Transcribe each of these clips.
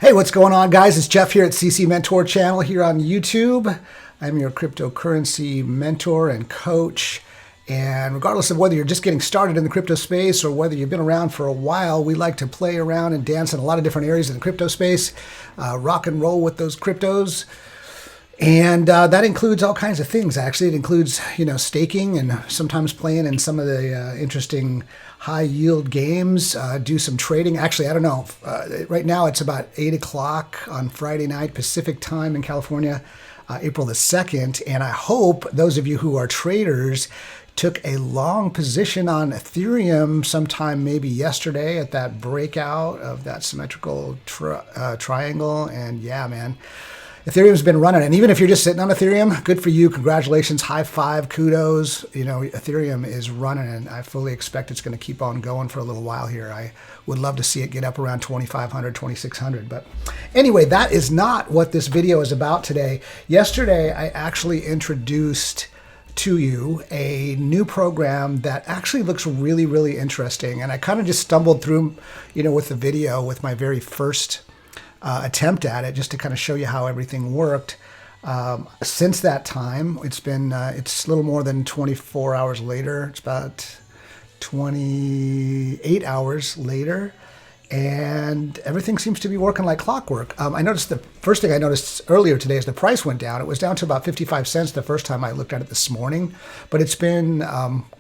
Hey, what's going on, guys? It's Jeff here at CC Mentor channel here on YouTube. I'm your cryptocurrency mentor and coach. And regardless of whether you're just getting started in the crypto space or whether you've been around for a while, we like to play around and dance in a lot of different areas in the crypto space, rock and roll with those cryptos. And that includes all kinds of things, actually. It includes, staking and sometimes playing in some of the interesting high yield games, do some trading. Actually, I don't know. Right now it's about 8 o'clock on Friday night Pacific time in California, April the 2nd. And I hope those of you who are traders took a long position on Ethereum sometime maybe yesterday at that breakout of that symmetrical triangle. And yeah, man. Ethereum's been running, and even if you're just sitting on Ethereum, good for you. Congratulations, high five, kudos. Ethereum is running, and I fully expect it's going to keep on going for a little while here. I would love to see it get up around 2,500, 2,600. But anyway, that is not what this video is about today. Yesterday, I actually introduced to you a new program that actually looks really, really interesting. And I kind of just stumbled through, with the video with my very first attempt at it, just to kind of show you how everything worked. Since that time, it's a little more than 24 hours later. It's about 28 hours later, and everything seems to be working like clockwork. I noticed the first thing I noticed earlier today is the price went down. It was down to about 55 cents the first time I looked at it this morning, but it's been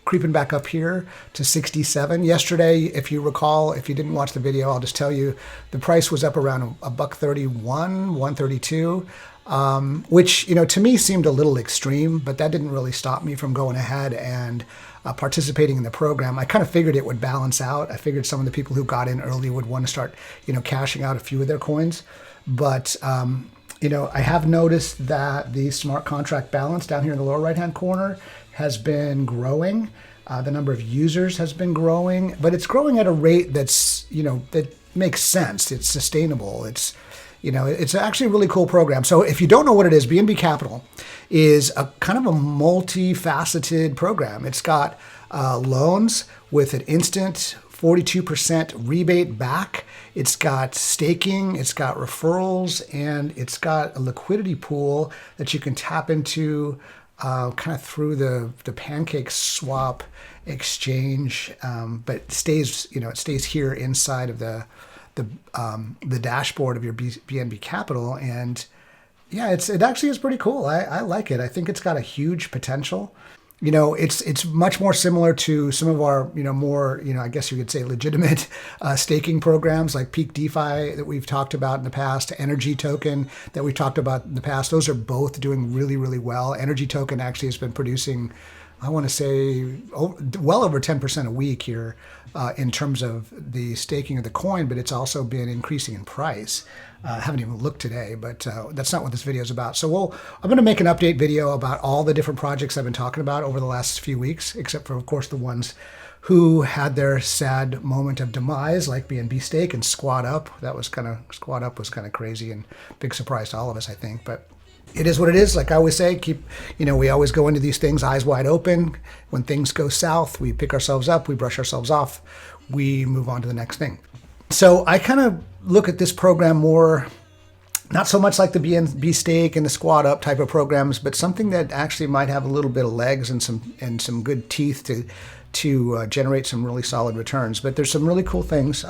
creeping back up here to 67. Yesterday, if you recall, if you didn't watch the video, I'll just tell you, the price was up around $1.31, $1.32, which, to me seemed a little extreme, but that didn't really stop me from going ahead and participating in the program. I kind of figured it would balance out. I figured some of the people who got in early would want to start, cashing out a few of their coins. But, I have noticed that the smart contract balance down here in the lower right-hand corner has been growing. The number of users has been growing, but it's growing at a rate that's, that makes sense. It's sustainable. It's actually a really cool program. So if you don't know what it is, BNB Capital is a kind of a multifaceted program. It's got loans with an instant 42% rebate back. It's got staking, it's got referrals, and it's got a liquidity pool that you can tap into kind of through the Pancake Swap exchange, but it stays here inside of the dashboard of your BNB Capital. And yeah, it actually is pretty cool. I like it. I think it's got a huge potential. It's much more similar to some of our, more, I guess you could say legitimate staking programs like Peak DeFi that we've talked about in the past, Energy Token that we've talked about in the past. Those are both doing really, really well. Energy Token actually has been producing, I want to say, well over 10% a week here in terms of the staking of the coin, but it's also been increasing in price. I haven't even looked today, but that's not what this video is about. So I'm going to make an update video about all the different projects I've been talking about over the last few weeks, except for, of course, the ones who had their sad moment of demise, like BNB Stake and Squad Up. Squad Up was kind of crazy and big surprise to all of us, I think. But it is what it is. Like I always say, we always go into these things eyes wide open. When things go south, we pick ourselves up, we brush ourselves off, we move on to the next thing. So I kind of look at this program more, not so much like the BNB Stake and the Squad Up type of programs, but something that actually might have a little bit of legs and some good teeth to generate some really solid returns. But there's some really cool things.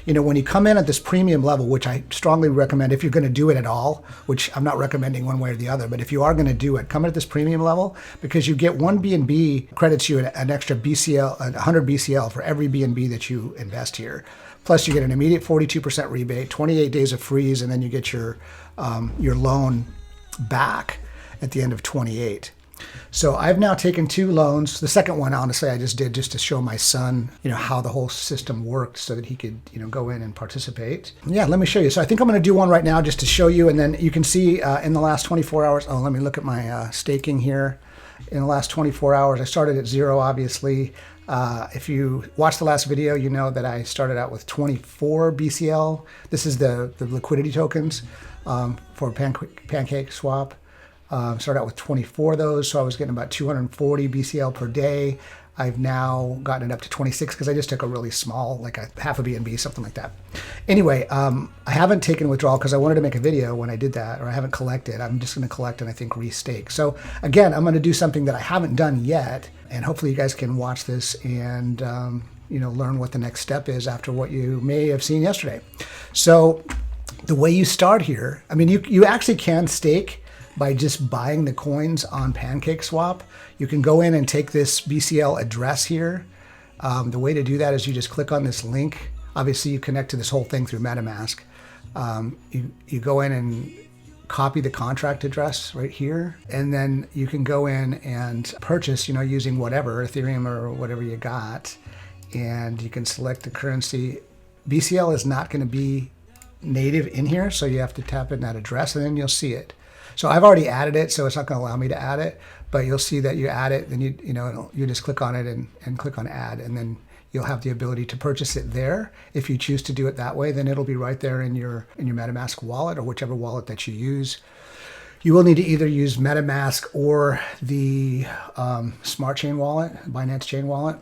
When you come in at this premium level, which I strongly recommend if you're going to do it at all, which I'm not recommending one way or the other, but if you are going to do it, come in at this premium level, because you get one BNB credits you an extra BCL, 100 BCL for every BNB that you invest here. Plus you get an immediate 42% rebate, 28 days of freeze, and then you get your loan back at the end of 28. So I've now taken 2 loans. The second one, honestly, I just did just to show my son, how the whole system worked so that he could, go in and participate. Yeah, let me show you. So I think I'm going to do one right now just to show you, and then you can see in the last 24 hours. Oh, let me look at my staking here. In the last 24 hours, I started at 0, obviously. If you watched the last video, you know that I started out with 24 BCL. This is the liquidity tokens for Pancake Swap. Started out with 24 of those, so I was getting about 240 BCL per day. I've now gotten it up to 26 because I just took a really small, like a half a BNB, something like that. Anyway, I haven't taken withdrawal because I wanted to make a video when I did that, or I haven't collected. I'm just going to collect and I think restake. So again, I'm going to do something that I haven't done yet, and hopefully you guys can watch this and learn what the next step is after what you may have seen yesterday. So the way you start here, I mean, you actually can stake by just buying the coins on Pancake Swap. You can go in and take this BCL address here. The way to do that is you just click on this link. Obviously, you connect to this whole thing through MetaMask. You go in and copy the contract address right here, and then you can go in and purchase, using whatever, Ethereum or whatever you got, and you can select the currency. BCL is not going to be native in here, so you have to tap in that address, and then you'll see it. So I've already added it, so it's not going to allow me to add it, but you'll see that you add it, then you just click on it and click on add, and then you'll have the ability to purchase it there. If you choose to do it that way, then it'll be right there in your MetaMask wallet or whichever wallet that you use. You will need to either use MetaMask or the Smart Chain wallet, Binance Chain wallet,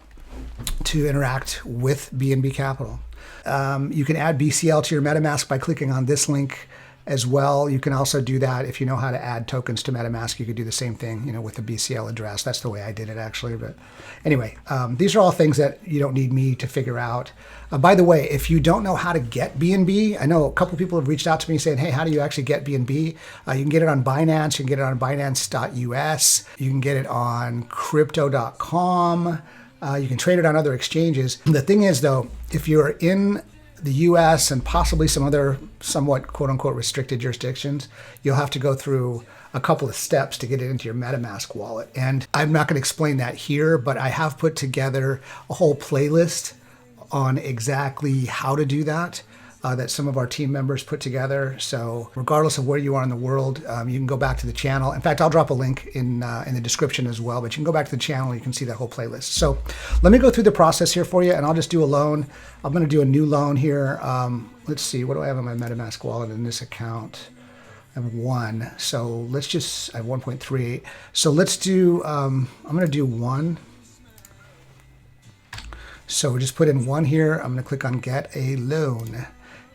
to interact with BNB Capital. You can add BCL to your MetaMask by clicking on this link as well. You can also do that if you know how to add tokens to MetaMask. You could do the same thing, with the BCL address. That's the way I did it, actually. But anyway, these are all things that you don't need me to figure out. By the way, if you don't know how to get BNB, I know a couple people have reached out to me saying, hey, how do you actually get BNB? You can get it on Binance. You can get it on Binance.us. You can get it on crypto.com. You can trade it on other exchanges. The thing is, though, if you're in the US and possibly some other somewhat quote-unquote restricted jurisdictions, you'll have to go through a couple of steps to get it into your MetaMask wallet. And I'm not going to explain that here, but I have put together a whole playlist on exactly how to do that. That some of our team members put together. So regardless of where you are in the world, you can go back to the channel. In fact, I'll drop a link in the description as well, but you can go back to the channel and you can see that whole playlist. So let me go through the process here for you, and I'll just do a loan. I'm going to do a new loan here. Let's see, what do I have in my MetaMask wallet in this account? I have one. So I have 1.38. So let's do, I'm going to do one. So we just put in one here. I'm going to click on get a loan.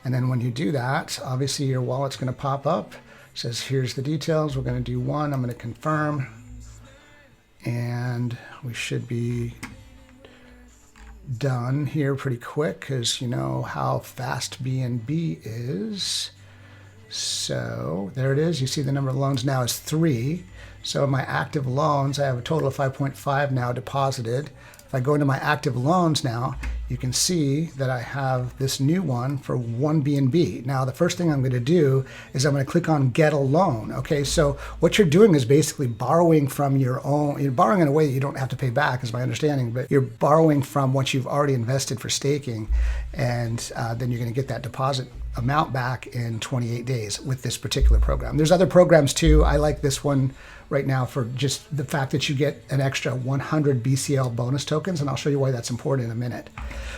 And then when you do that, obviously your wallet's going to pop up. It says, here's the details. We're going to do one. I'm going to confirm. And we should be done here pretty quick because you know how fast BNB is. So there it is. You see the number of loans now is 3. So my active loans, I have a total of 5.5 now deposited. If I go into my active loans now, you can see that I have this new one for 1 BNB. Now, the first thing I'm going to do is I'm going to click on Get a Loan. Okay, so what you're doing is basically borrowing from your own, you're borrowing in a way that you don't have to pay back, is my understanding, but you're borrowing from what you've already invested for staking, and then you're going to get that deposit amount back in 28 days with this particular program. There's other programs too. I like this one right now for just the fact that you get an extra 100 BCL bonus tokens, and I'll show you why that's important in a minute.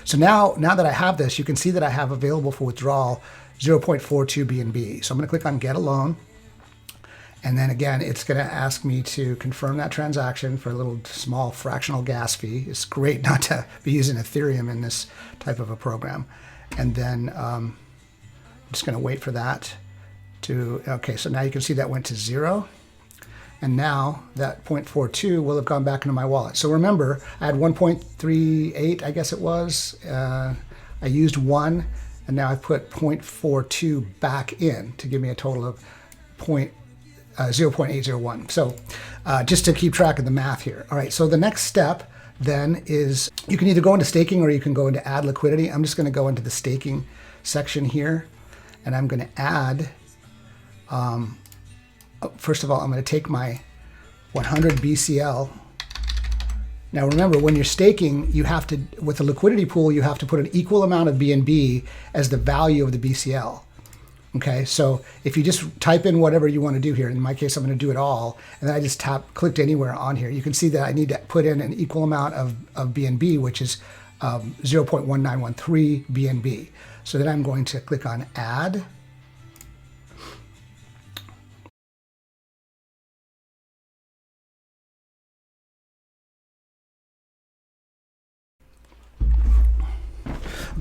So now that I have this, you can see that I have available for withdrawal 0.42 BNB. So I'm going to click on Get a Loan, and then again, it's going to ask me to confirm that transaction for a little small fractional gas fee. It's great not to be using Ethereum in this type of a program. And then I'm just going to wait for that to, okay, so now you can see that went to 0. And now that 0.42 will have gone back into my wallet. So remember, I had 1.38, I guess it was. I used 1, and now I put 0.42 back in to give me a total of 0.801. So just to keep track of the math here. All right, so the next step then is you can either go into staking or you can go into add liquidity. I'm just going to go into the staking section here, and I'm going to add, first of all, I'm going to take my 100 BCL. Now remember, when you're staking, you have to, with a liquidity pool, you have to put an equal amount of BNB as the value of the BCL. Okay, so if you just type in whatever you want to do here, in my case, I'm going to do it all, and then I just clicked anywhere on here. You can see that I need to put in an equal amount of BNB, which is 0.1913 BNB. So then I'm going to click on Add.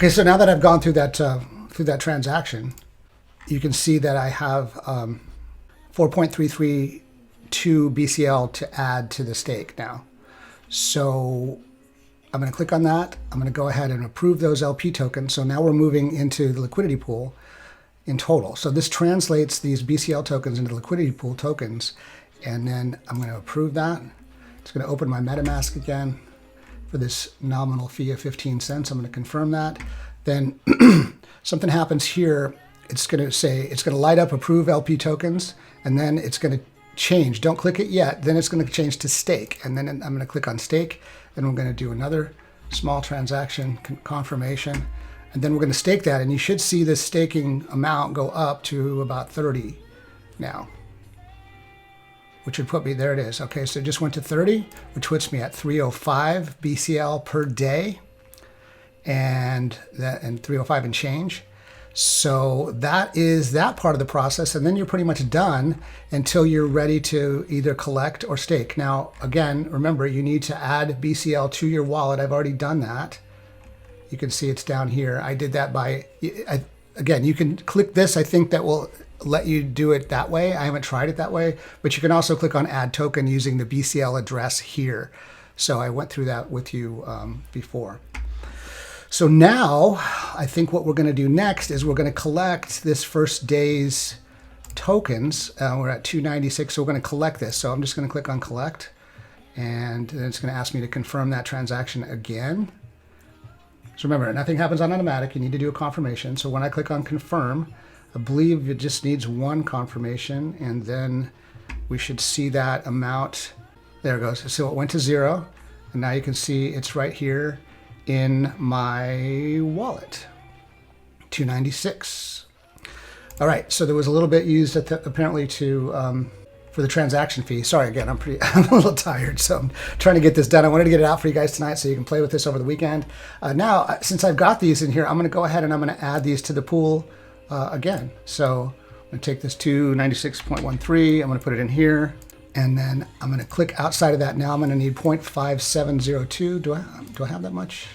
Okay, so now that I've gone through that transaction, you can see that I have 4.332 BCL to add to the stake now. So I'm going to click on that. I'm going to go ahead and approve those LP tokens. So now we're moving into the liquidity pool in total. So this translates these BCL tokens into liquidity pool tokens. And then I'm going to approve that. It's going to open my MetaMask again for this nominal fee of 15 cents. I'm going to confirm that. Then something happens here. It's going to say, it's going to light up approve LP tokens, and then it's going to change. Don't click it yet. Then it's going to change to stake. And then I'm going to click on stake, and we're going to do another small transaction confirmation. And then we're going to stake that, and you should see this staking amount go up to about 30 now, which would put me, there it is. Okay, so it just went to 30, which puts me at 305 BCL per day, and 305 and change. So that is that part of the process, and then you're pretty much done until you're ready to either collect or stake. Now, again, remember, you need to add BCL to your wallet. I've already done that. You can see it's down here. I did that by, again, you can click this. I think that will let you do it that way. I haven't tried it that way, but you can also click on add token using the BCL address here. So I went through that with you before. So now I think what we're going to do next is we're going to collect this first day's tokens. We're at 296, so we're going to collect this. So I'm just going to click on collect, and then it's going to ask me to confirm that transaction again. So remember, nothing happens on automatic. You need to do a confirmation. So when I click on confirm, I believe it just needs one confirmation, and then we should see that amount. There it goes. So it went to 0, and now you can see it's right here in my wallet, 296. All right, so there was a little bit used apparently to for the transaction fee. Sorry, again, I'm a little tired, so I'm trying to get this done. I wanted to get it out for you guys tonight so you can play with this over the weekend. Now, since I've got these in here, I'm going to go ahead and I'm going to add these to the pool again. So I'm going to take this 296.13. I'm going to put it in here. And then I'm going to click outside of that. Now I'm going to need 0.5702. Do I have that much?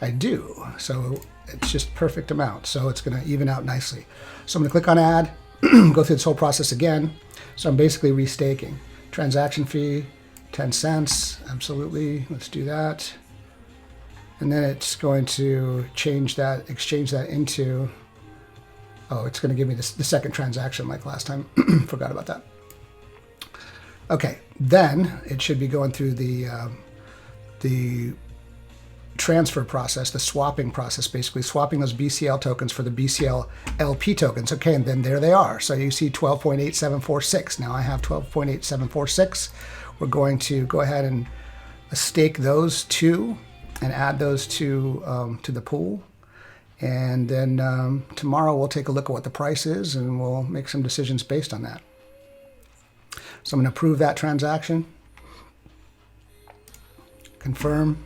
I do. So it's just perfect amount. So it's going to even out nicely. So I'm going to click on add, go through this whole process again. So I'm basically restaking. Transaction fee, 10 cents. Absolutely. Let's do that. And then it's going to exchange that into, oh, it's going to give me the second transaction like last time. Forgot about that. Okay, then it should be going through the transfer process, the swapping process, basically swapping those BCL tokens for the BCL LP tokens. Okay, and then there they are. So you see 12.8746. Now I have 12.8746. We're going to go ahead and stake those two and add those to the pool. And then tomorrow we'll take a look at what the price is, and we'll make some decisions based on that. So I'm going to approve that transaction, confirm,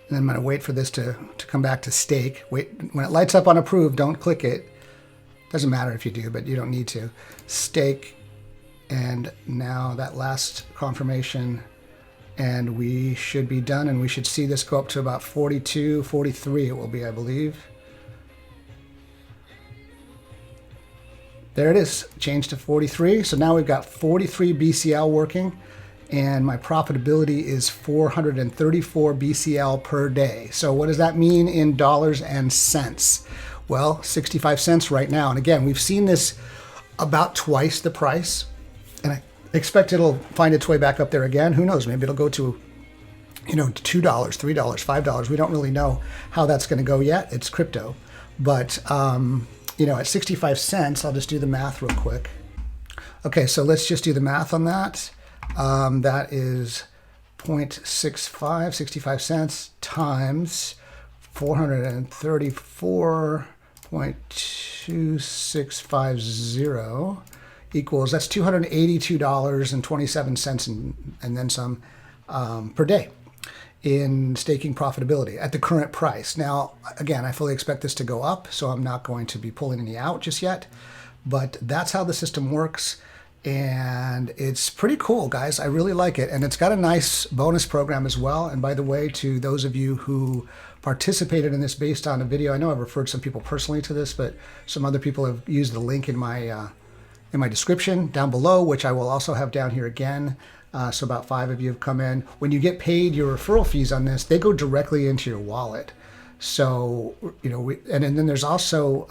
and then I'm going to wait for this to come back to stake. Wait, when it lights up on approve, don't click it. Doesn't matter if you do, but you don't need to. Stake, and now that last confirmation, and we should be done, and we should see this go up to about 42, 43 it will be, I believe. There it is, changed to 43. So now we've got 43 BCL working, and my profitability is 434 BCL per day. So what does that mean in dollars and cents? Well, 65 cents right now. And again, we've seen this about twice the price, and I expect it'll find its way back up there again. Who knows? Maybe it'll go to, $2, $3, $5. We don't really know how that's going to go yet. It's crypto, but at 65 cents, I'll just do the math real quick. Okay, so let's just do the math on that. That is 0.65, 65 cents times 434.2650 equals, that's $282.27 and then some per day in staking profitability at the current price. Now, again, I fully expect this to go up, so I'm not going to be pulling any out just yet, but that's how the system works. And it's pretty cool, guys. I really like it. And it's got a nice bonus program as well. And by the way, to those of you who participated in this based on a video, I know I've referred some people personally to this, but some other people have used the link in my description down below, which I will also have down here again. So about 5 of you have come in. When you get paid your referral fees on this, they go directly into your wallet. So, and then there's also,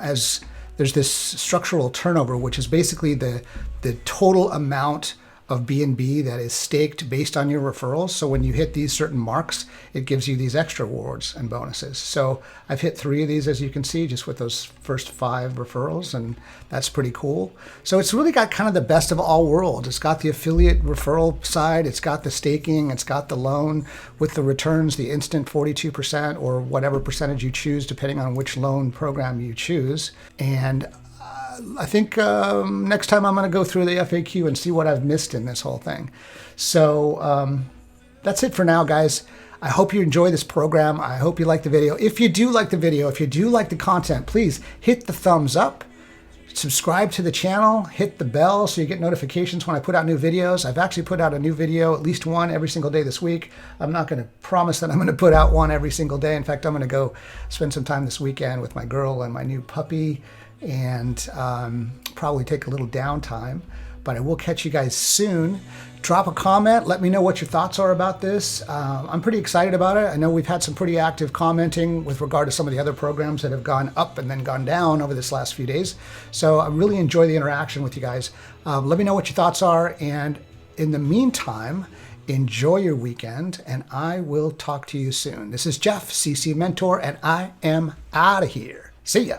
as there's this structural turnover, which is basically the total amount of BNB that is staked based on your referrals. So when you hit these certain marks, it gives you these extra rewards and bonuses. So I've hit 3 of these, as you can see, just with those first 5 referrals, and that's pretty cool. So it's really got kind of the best of all worlds. It's got the affiliate referral side, it's got the staking, it's got the loan with the returns, the instant 42% or whatever percentage you choose, depending on which loan program you choose. And I think next time I'm going to go through the FAQ and see what I've missed in this whole thing. So that's it for now, guys. I hope you enjoy this program. I hope you like the video. If you do like the video, if you do like the content, please hit the thumbs up, subscribe to the channel, hit the bell so you get notifications when I put out new videos. I've actually put out a new video, at least one every single day this week. I'm not going to promise that I'm going to put out one every single day. In fact, I'm going to go spend some time this weekend with my girl and my new puppy, and probably take a little downtime, but I will catch you guys soon. Drop a comment, let me know what your thoughts are about this. I'm pretty excited about it. I know we've had some pretty active commenting with regard to some of the other programs that have gone up and then gone down over this last few days. So I really enjoy the interaction with you guys. Let me know what your thoughts are, and in the meantime, enjoy your weekend, and I will talk to you soon. This is Jeff, CC Mentor, and I am out of here. See ya.